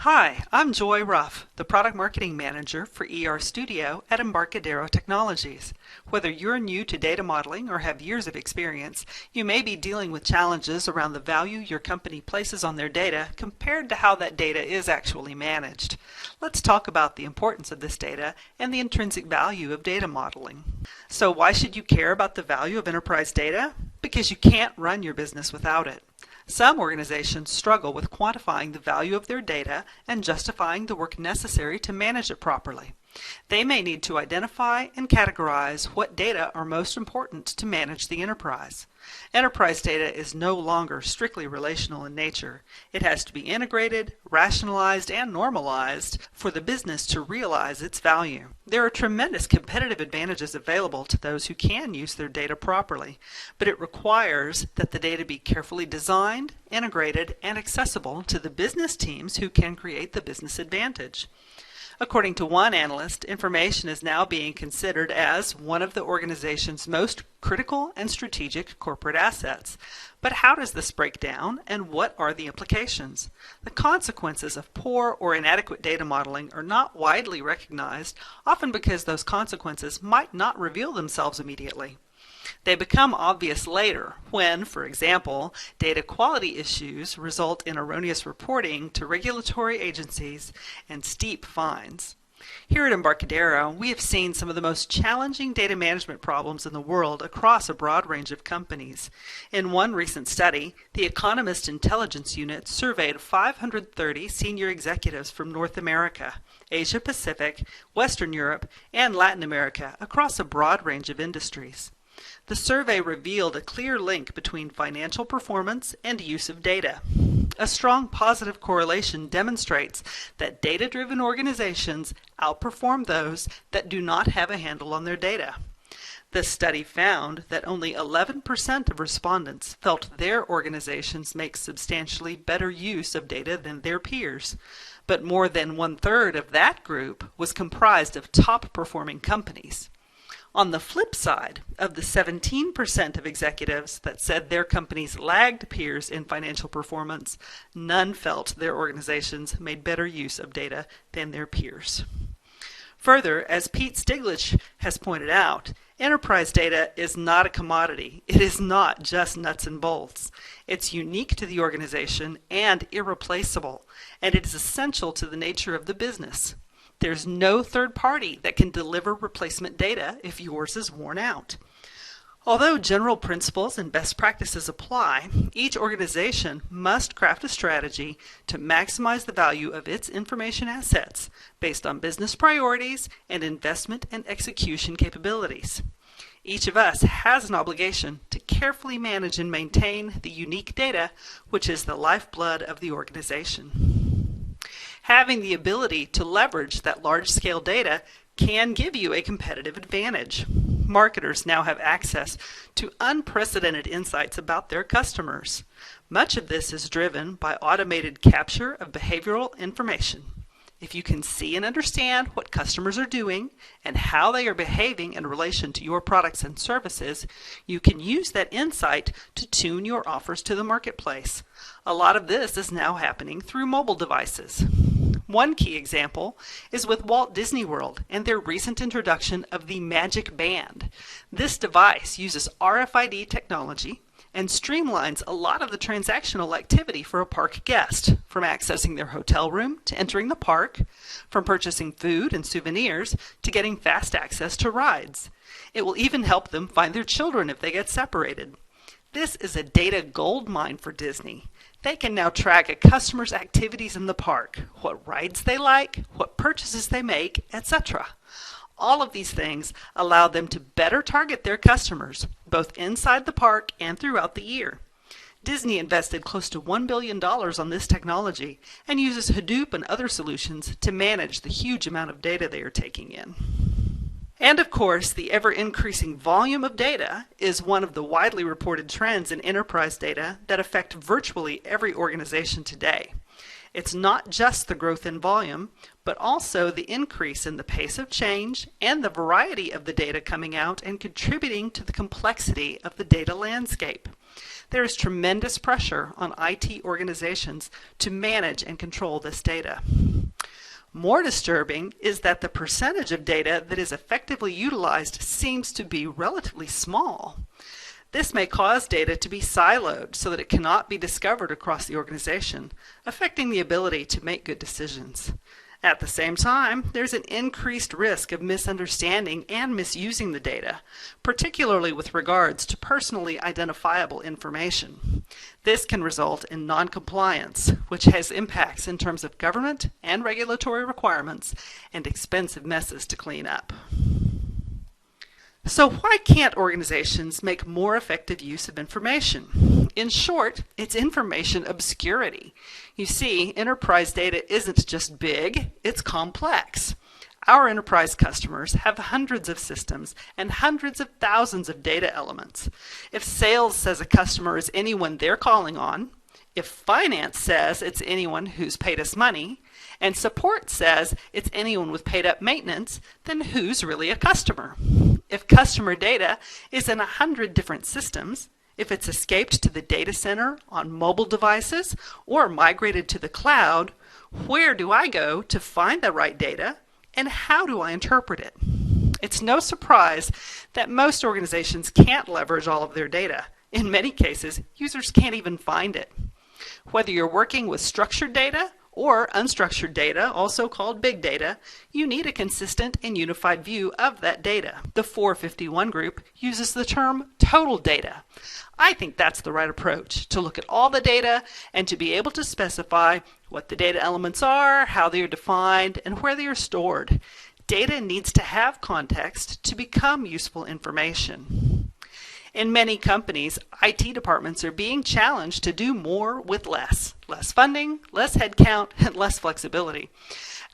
Hi, I'm Joy Ruff, the Product Marketing Manager for ER Studio at Embarcadero Technologies. Whether you're new to data modeling or have years of experience, you may be dealing with challenges around the value your company places on their data compared to how that data is actually managed. Let's talk about the importance of this data and the intrinsic value of data modeling. So why should you care about the value of enterprise data? Because you can't run your business without it. Some organizations struggle with quantifying the value of their data and justifying the work necessary to manage it properly. They may need to identify and categorize what data are most important to manage the enterprise. Enterprise data is no longer strictly relational in nature. It has to be integrated, rationalized, and normalized for the business to realize its value. There are tremendous competitive advantages available to those who can use their data properly, but it requires that the data be carefully designed, integrated, and accessible to the business teams who can create the business advantage. According to one analyst, information is now being considered as one of the organization's most critical and strategic corporate assets. But how does this break down, and what are the implications? The consequences of poor or inadequate data modeling are not widely recognized, often because those consequences might not reveal themselves immediately. They become obvious later when, for example, data quality issues result in erroneous reporting to regulatory agencies and steep fines. Here at Embarcadero, we have seen some of the most challenging data management problems in the world across a broad range of companies. In one recent study, the Economist Intelligence Unit surveyed 530 senior executives from North America, Asia Pacific, Western Europe, and Latin America across a broad range of industries. The survey revealed a clear link between financial performance and use of data. A strong positive correlation demonstrates that data-driven organizations outperform those that do not have a handle on their data. The study found that only 11% of respondents felt their organizations make substantially better use of data than their peers, but more than one-third of that group was comprised of top-performing companies. On the flip side, of the 17% of executives that said their companies lagged peers in financial performance, none felt their organizations made better use of data than their peers. Further, as Pete Stiglich has pointed out, enterprise data is not a commodity. It is not just nuts and bolts. It's unique to the organization and irreplaceable, and it is essential to the nature of the business. There's no third party that can deliver replacement data if yours is worn out. Although general principles and best practices apply, each organization must craft a strategy to maximize the value of its information assets based on business priorities and investment and execution capabilities. Each of us has an obligation to carefully manage and maintain the unique data, which is the lifeblood of the organization. Having the ability to leverage that large-scale data can give you a competitive advantage. Marketers now have access to unprecedented insights about their customers. Much of this is driven by automated capture of behavioral information. If you can see and understand what customers are doing and how they are behaving in relation to your products and services, you can use that insight to tune your offers to the marketplace. A lot of this is now happening through mobile devices. One key example is with Walt Disney World and their recent introduction of the Magic Band. This device uses RFID technology and streamlines a lot of the transactional activity for a park guest, from accessing their hotel room to entering the park, from purchasing food and souvenirs to getting fast access to rides. It will even help them find their children if they get separated. This is a data goldmine for Disney. They can now track a customer's activities in the park, what rides they like, what purchases they make, etc. All of these things allow them to better target their customers, both inside the park and throughout the year. Disney invested close to $1 billion on this technology and uses Hadoop and other solutions to manage the huge amount of data they are taking in. And of course, the ever-increasing volume of data is one of the widely reported trends in enterprise data that affect virtually every organization today. It's not just the growth in volume, but also the increase in the pace of change and the variety of the data coming out and contributing to the complexity of the data landscape. There is tremendous pressure on IT organizations to manage and control this data. More disturbing is that the percentage of data that is effectively utilized seems to be relatively small. This may cause data to be siloed so that it cannot be discovered across the organization, affecting the ability to make good decisions. At the same time, there's an increased risk of misunderstanding and misusing the data, particularly with regards to personally identifiable information. This can result in non-compliance, which has impacts in terms of government and regulatory requirements and expensive messes to clean up. So why can't organizations make more effective use of information? In short, it's information obscurity. You see, enterprise data isn't just big, it's complex. Our enterprise customers have hundreds of systems and hundreds of thousands of data elements. If sales says a customer is anyone they're calling on, if finance says it's anyone who's paid us money, and support says it's anyone with paid up maintenance, then who's really a customer? If customer data is in 100 different systems, if it's escaped to the data center on mobile devices or migrated to the cloud, where do I go to find the right data and how do I interpret it? It's no surprise that most organizations can't leverage all of their data. In many cases, users can't even find it. Whether you're working with structured data or unstructured data, also called big data, you need a consistent and unified view of that data. The 451 group uses the term total data. I think that's the right approach, to look at all the data and to be able to specify what the data elements are, how they are defined, and where they are stored. Data needs to have context to become useful information. In many companies, IT departments are being challenged to do more with less. Less funding, less headcount, and less flexibility.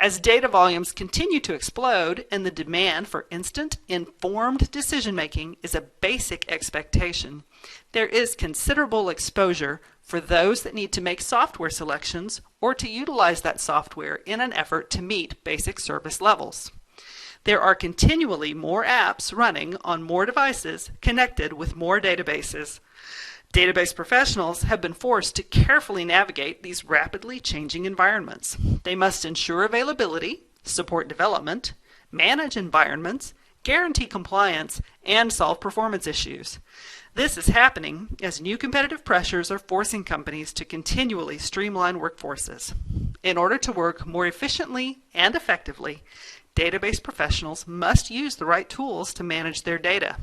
As data volumes continue to explode and the demand for instant, informed decision-making is a basic expectation, there is considerable exposure for those that need to make software selections or to utilize that software in an effort to meet basic service levels. There are continually more apps running on more devices connected with more databases. Database professionals have been forced to carefully navigate these rapidly changing environments. They must ensure availability, support development, manage environments, guarantee compliance, and solve performance issues. This is happening as new competitive pressures are forcing companies to continually streamline workforces. In order to work more efficiently and effectively, database professionals must use the right tools to manage their data.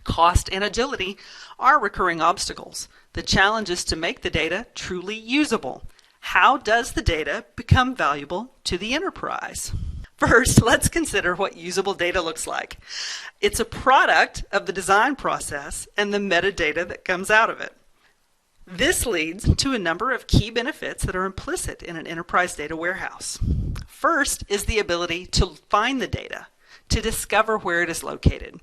Cost and agility are recurring obstacles. The challenge is to make the data truly usable. How does the data become valuable to the enterprise? First, let's consider what usable data looks like. It's a product of the design process and the metadata that comes out of it. This leads to a number of key benefits that are implicit in an enterprise data warehouse. First is the ability to find the data, to discover where it is located.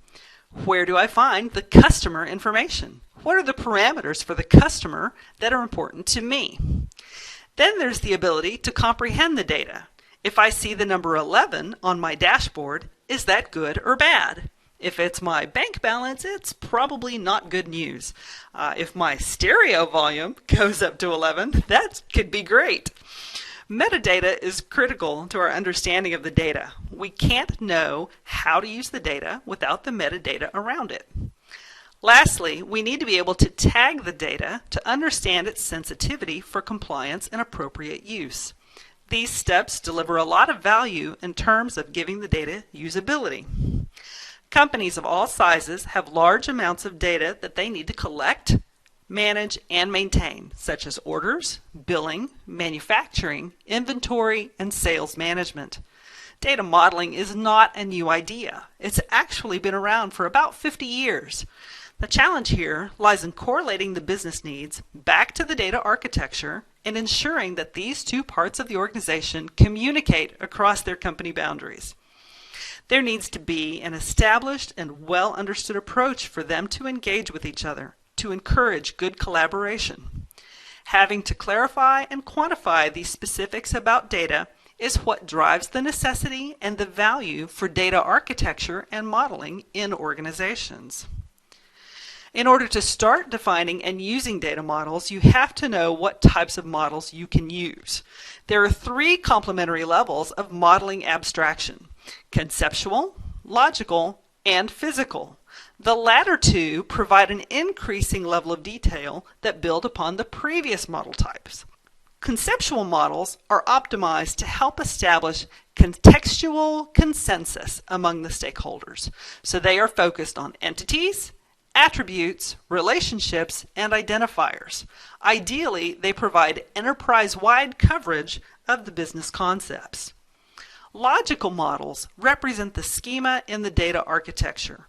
Where do I find the customer information? What are the parameters for the customer that are important to me? Then there's the ability to comprehend the data. If I see the number 11 on my dashboard, is that good or bad? If it's my bank balance, it's probably not good news. If my stereo volume goes up to 11, that could be great. Metadata is critical to our understanding of the data. We can't know how to use the data without the metadata around it. Lastly, we need to be able to tag the data to understand its sensitivity for compliance and appropriate use. These steps deliver a lot of value in terms of giving the data usability. Companies of all sizes have large amounts of data that they need to collect, manage, and maintain, such as orders, billing, manufacturing, inventory, and sales management. Data modeling is not a new idea. It's actually been around for about 50 years. The challenge here lies in correlating the business needs back to the data architecture and ensuring that these two parts of the organization communicate across their company boundaries. There needs to be an established and well understood approach for them to engage with each other, to encourage good collaboration. Having to clarify and quantify these specifics about data is what drives the necessity and the value for data architecture and modeling in organizations. In order to start defining and using data models, you have to know what types of models you can use. There are three complementary levels of modeling abstraction: conceptual, logical, and physical. The latter two provide an increasing level of detail that build upon the previous model types. Conceptual models are optimized to help establish contextual consensus among the stakeholders, so they are focused on entities, attributes, relationships, and identifiers. Ideally, they provide enterprise-wide coverage of the business concepts. Logical models represent the schema in the data architecture.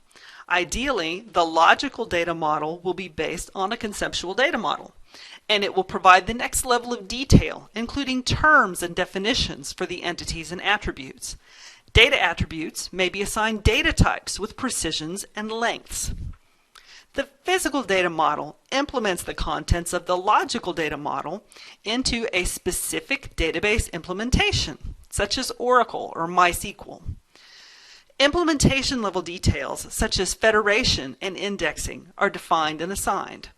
Ideally, the logical data model will be based on a conceptual data model, and it will provide the next level of detail, including terms and definitions for the entities and attributes. Data attributes may be assigned data types with precisions and lengths. The physical data model implements the contents of the logical data model into a specific database implementation, such as Oracle or MySQL. Implementation level details, such as federation and indexing, are defined and assigned.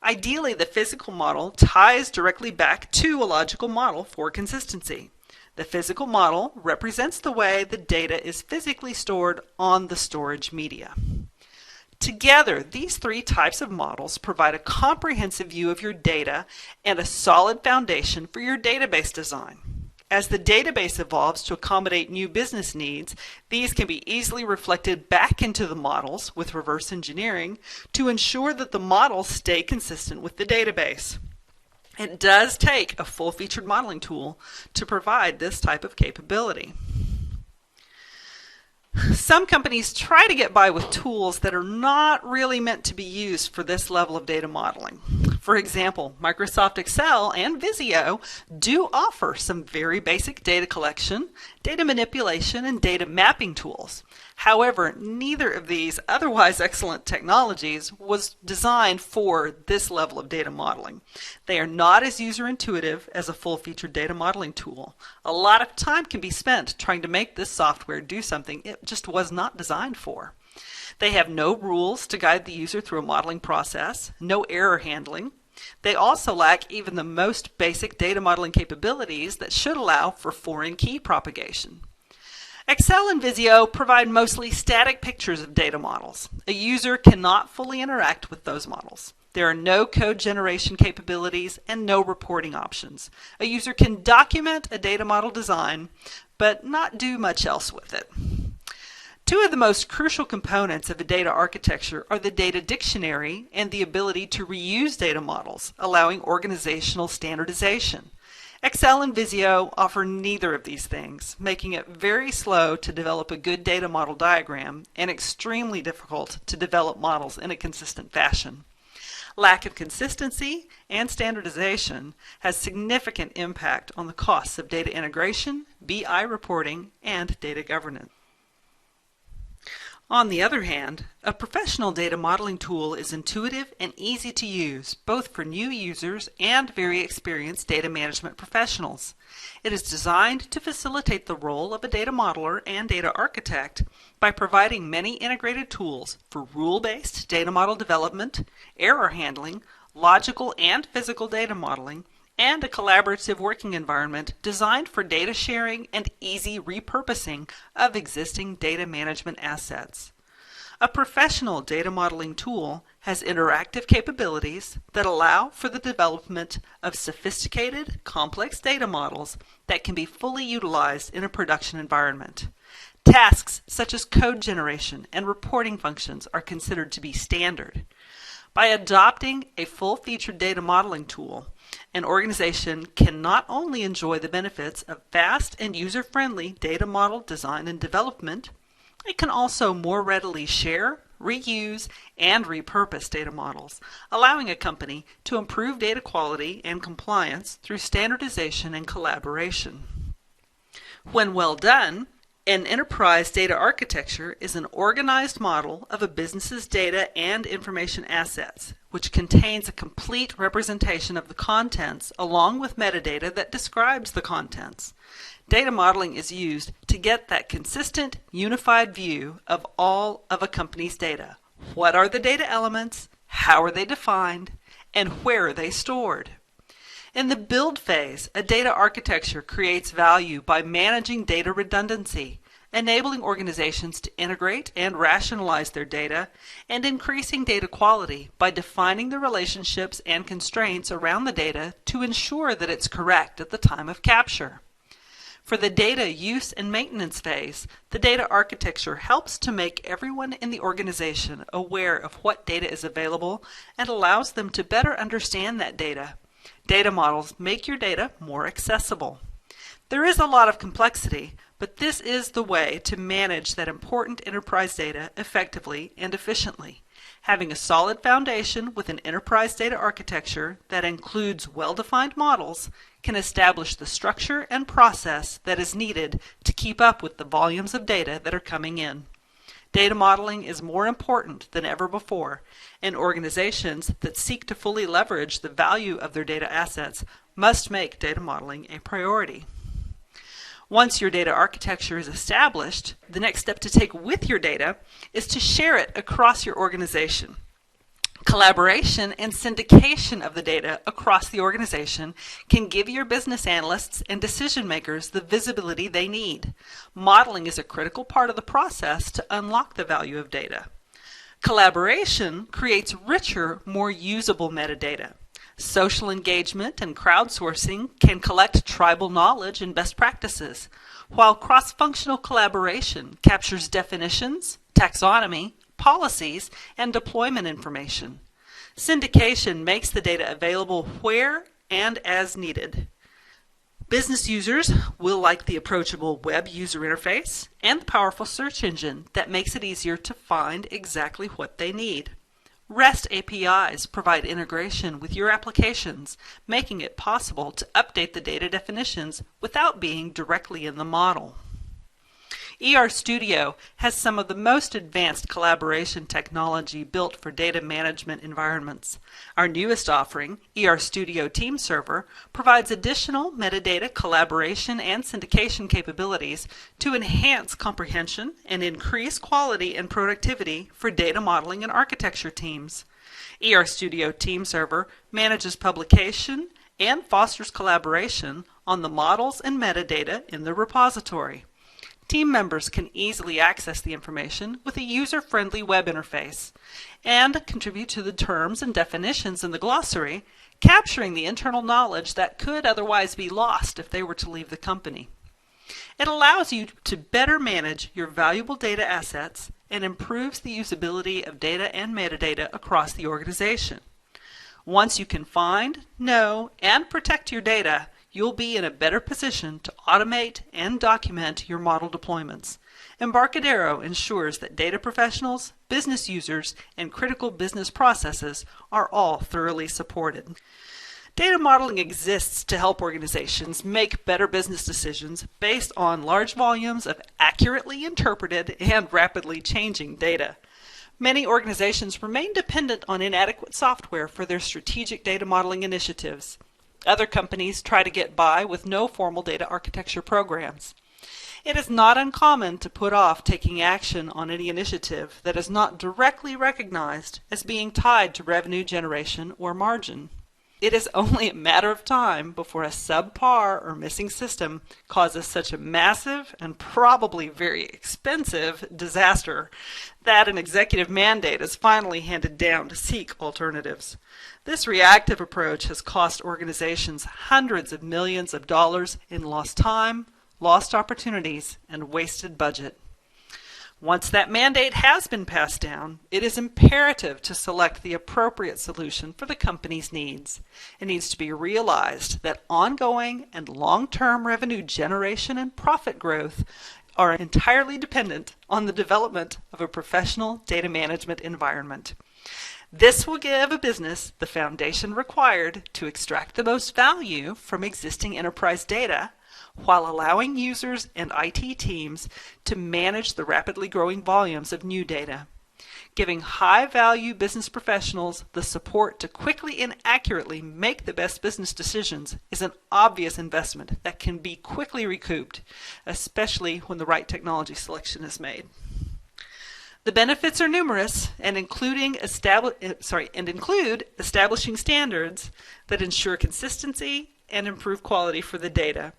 Ideally, the physical model ties directly back to a logical model for consistency. The physical model represents the way the data is physically stored on the storage media. Together, these three types of models provide a comprehensive view of your data and a solid foundation for your database design. As the database evolves to accommodate new business needs, these can be easily reflected back into the models with reverse engineering to ensure that the models stay consistent with the database. It does take a full-featured modeling tool to provide this type of capability. Some companies try to get by with tools that are not really meant to be used for this level of data modeling. For example, Microsoft Excel and Visio do offer some very basic data collection, data manipulation, and data mapping tools. However, neither of these otherwise excellent technologies was designed for this level of data modeling. They are not as user-intuitive as a full-featured data modeling tool. A lot of time can be spent trying to make this software do something it just was not designed for. They have no rules to guide the user through a modeling process, no error handling. They also lack even the most basic data modeling capabilities that should allow for foreign key propagation. Excel and Visio provide mostly static pictures of data models. A user cannot fully interact with those models. There are no code generation capabilities and no reporting options. A user can document a data model design, but not do much else with it. Two of the most crucial components of a data architecture are the data dictionary and the ability to reuse data models, allowing organizational standardization. Excel and Visio offer neither of these things, making it very slow to develop a good data model diagram and extremely difficult to develop models in a consistent fashion. Lack of consistency and standardization has significant impact on the costs of data integration, BI reporting, and data governance. On the other hand, a professional data modeling tool is intuitive and easy to use, both for new users and very experienced data management professionals. It is designed to facilitate the role of a data modeler and data architect by providing many integrated tools for rule-based data model development, error handling, logical and physical data modeling, and a collaborative working environment designed for data sharing and easy repurposing of existing data management assets. A professional data modeling tool has interactive capabilities that allow for the development of sophisticated, complex data models that can be fully utilized in a production environment. Tasks such as code generation and reporting functions are considered to be standard. By adopting a full-featured data modeling tool, an organization can not only enjoy the benefits of fast and user-friendly data model design and development, it can also more readily share, reuse, and repurpose data models, allowing a company to improve data quality and compliance through standardization and collaboration. When well done, an enterprise data architecture is an organized model of a business's data and information assets, which contains a complete representation of the contents along with metadata that describes the contents. Data modeling is used to get that consistent, unified view of all of a company's data. What are the data elements? how are they defined, and where are they stored. In the build phase, a data architecture creates value by managing data redundancy, enabling organizations to integrate and rationalize their data, and increasing data quality by defining the relationships and constraints around the data to ensure that it's correct at the time of capture. For the data use and maintenance phase, the data architecture helps to make everyone in the organization aware of what data is available and allows them to better understand that data. Data models make your data more accessible. There is a lot of complexity, but this is the way to manage that important enterprise data effectively and efficiently. Having a solid foundation with an enterprise data architecture that includes well-defined models can establish the structure and process that is needed to keep up with the volumes of data that are coming in. Data modeling is more important than ever before, and organizations that seek to fully leverage the value of their data assets must make data modeling a priority. Once your data architecture is established, the next step to take with your data is to share it across your organization. Collaboration and syndication of the data across the organization can give your business analysts and decision makers the visibility they need. Modeling is a critical part of the process to unlock the value of data. Collaboration creates richer, more usable metadata. Social engagement and crowdsourcing can collect tribal knowledge and best practices, while cross-functional collaboration captures definitions, taxonomy, policies, and deployment information. Syndication makes the data available where and as needed. Business users will like the approachable web user interface and the powerful search engine that makes it easier to find exactly what they need. REST APIs provide integration with your applications, making it possible to update the data definitions without being directly in the model. ER Studio has some of the most advanced collaboration technology built for data management environments. Our newest offering, ER Studio Team Server, provides additional metadata collaboration and syndication capabilities to enhance comprehension and increase quality and productivity for data modeling and architecture teams. ER Studio Team Server manages publication and fosters collaboration on the models and metadata in the repository. Team members can easily access the information with a user-friendly web interface and contribute to the terms and definitions in the glossary, capturing the internal knowledge that could otherwise be lost if they were to leave the company. It allows you to better manage your valuable data assets and improves the usability of data and metadata across the organization. Once you can find, know, and protect your data, you'll be in a better position to automate and document your model deployments. Embarcadero ensures that data professionals, business users, and critical business processes are all thoroughly supported. Data modeling exists to help organizations make better business decisions based on large volumes of accurately interpreted and rapidly changing data. Many organizations remain dependent on inadequate software for their strategic data modeling initiatives. Other companies try to get by with no formal data architecture programs. It is not uncommon to put off taking action on any initiative that is not directly recognized as being tied to revenue generation or margin. It is only a matter of time before a subpar or missing system causes such a massive and probably very expensive disaster that an executive mandate is finally handed down to seek alternatives. This reactive approach has cost organizations hundreds of millions of dollars in lost time, lost opportunities, and wasted budget. Once that mandate has been passed down, it is imperative to select the appropriate solution for the company's needs. It needs to be realized that ongoing and long-term revenue generation and profit growth are entirely dependent on the development of a professional data management environment. This will give a business the foundation required to extract the most value from existing enterprise data, while allowing users and IT teams to manage the rapidly growing volumes of new data. Giving high-value business professionals the support to quickly and accurately make the best business decisions is an obvious investment that can be quickly recouped, especially when the right technology selection is made. The benefits are numerous and include establishing standards that ensure consistency and improve quality for the data.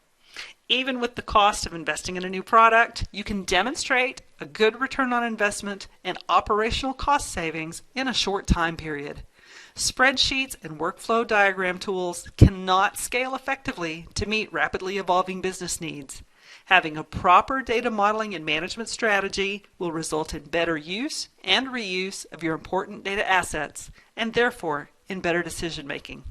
Even with the cost of investing in a new product, you can demonstrate a good return on investment and operational cost savings in a short time period. Spreadsheets and workflow diagram tools cannot scale effectively to meet rapidly evolving business needs. Having a proper data modeling and management strategy will result in better use and reuse of your important data assets, and therefore in better decision making.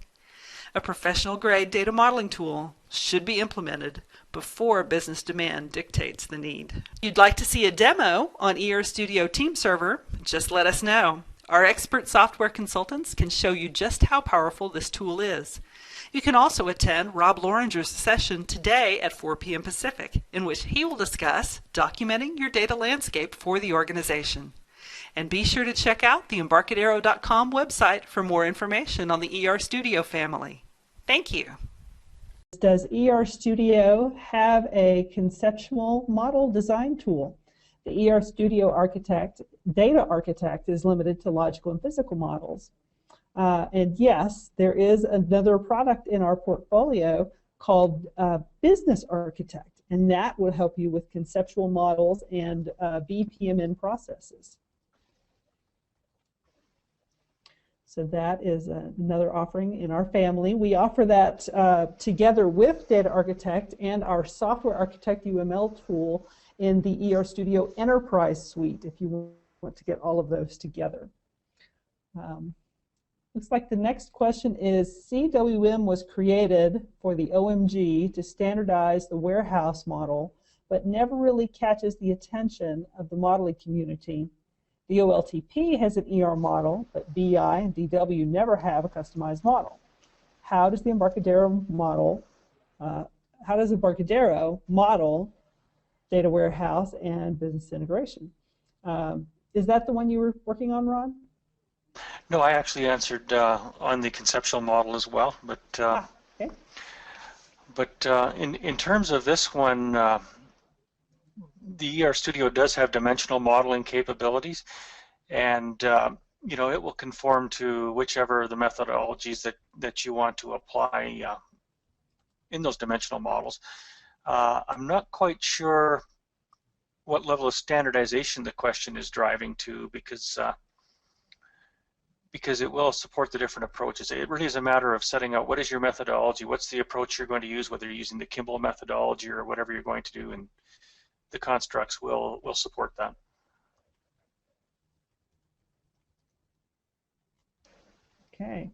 A professional-grade data modeling tool should be implemented before business demand dictates the need. If you'd like to see a demo on ER Studio Team Server, just let us know. Our expert software consultants can show you just how powerful this tool is. You can also attend Rob Loringer's session today at 4 p.m. Pacific, in which he will discuss documenting your data landscape for the organization. And be sure to check out the Embarcadero.com website for more information on the ER Studio family. Thank you. Does ER Studio have a conceptual model design tool? The ER Studio Data Architect is limited to logical and physical models. And yes, there is another product in our portfolio called Business Architect, and that will help you with conceptual models and BPMN processes. So that is another offering in our family. We offer that together with Data Architect and our Software Architect UML tool in the ER Studio Enterprise Suite, if you want to get all of those together. Looks like the next question is, CWM was created for the OMG to standardize the warehouse model, but never really catches the attention of the modeling community. The OLTP has an ER model, but BI and DW never have a customized model. How does the Embarcadero model, model data warehouse and business integration? Is that the one you were working on, Ron? No, I actually answered on the conceptual model as well, but okay. But in terms of this one, the ER Studio does have dimensional modeling capabilities, and you know, it will conform to whichever of the methodologies that you want to apply in those dimensional models. I'm not quite sure what level of standardization the question is driving to, because it will support the different approaches. It really is a matter of setting out what is your methodology, what's the approach you're going to use, whether you're using the Kimball methodology or whatever you're going to do, and the constructs will support that. Okay.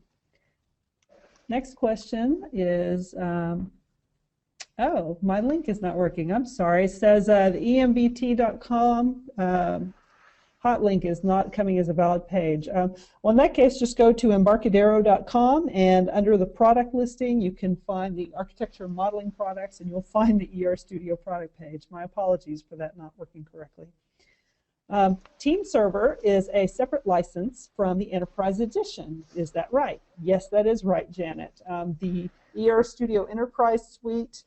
Next question is, oh, my link is not working. I'm sorry. It says the embt.com hot link is not coming as a valid page. Well, in that case, just go to embarcadero.com, and under the product listing, you can find the architecture modeling products, and you'll find the ER Studio product page. My apologies for that not working correctly. Team Server is a separate license from the Enterprise Edition. Is that right? Yes, that is right, Janet. The ER Studio Enterprise Suite,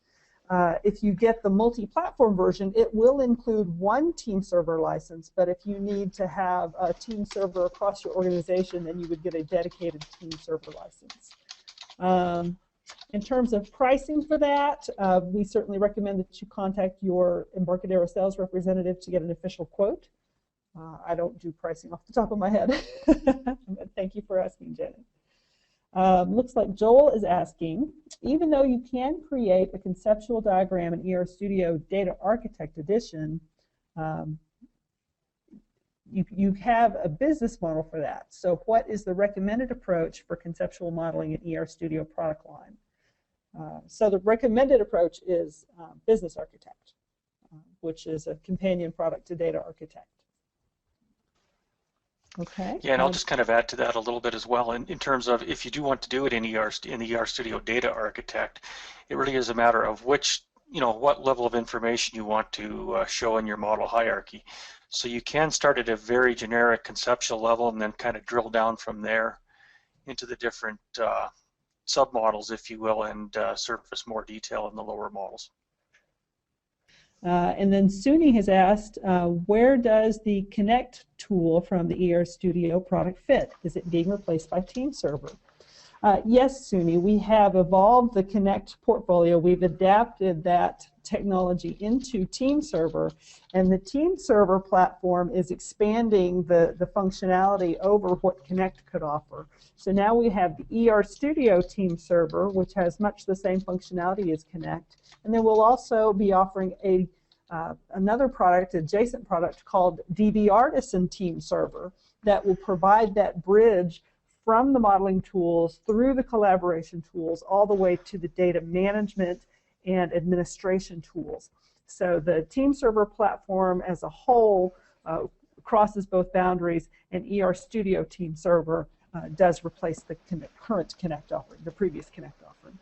if you get the multi-platform version, it will include one Team Server license, but if you need to have a Team Server across your organization, then you would get a dedicated Team Server license. In terms of pricing for that, we certainly recommend that you contact your Embarcadero sales representative to get an official quote. I don't do pricing off the top of my head. Thank you for asking, Janet. Looks like Joel is asking, even though you can create a conceptual diagram in ER Studio Data Architect Edition, you have a business model for that. So what is the recommended approach for conceptual modeling in ER Studio product line? So the recommended approach is Business Architect, which is a companion product to Data Architect. Okay. Yeah, and I'll just kind of add to that a little bit as well. In terms of if you do want to do it in the ER Studio Data Architect, it really is a matter of which, what level of information you want to show in your model hierarchy. So you can start at a very generic conceptual level and then kind of drill down from there into the different submodels, if you will, and surface more detail in the lower models. And then Suni has asked, where does the Connect tool from the ER Studio product fit? Is it being replaced by Team Server? Yes, Suni, we have evolved the Connect portfolio. We've adapted that technology into Team Server, and the Team Server platform is expanding the functionality over what Connect could offer. So now we have the ER Studio Team Server, which has much the same functionality as Connect, and then we'll also be offering another product, adjacent product called DB Artisan Team Server that will provide that bridge from the modeling tools through the collaboration tools all the way to the data management and administration tools. So the Team Server platform as a whole crosses both boundaries, and ER Studio Team Server does replace the current Connect offering, the previous Connect offering.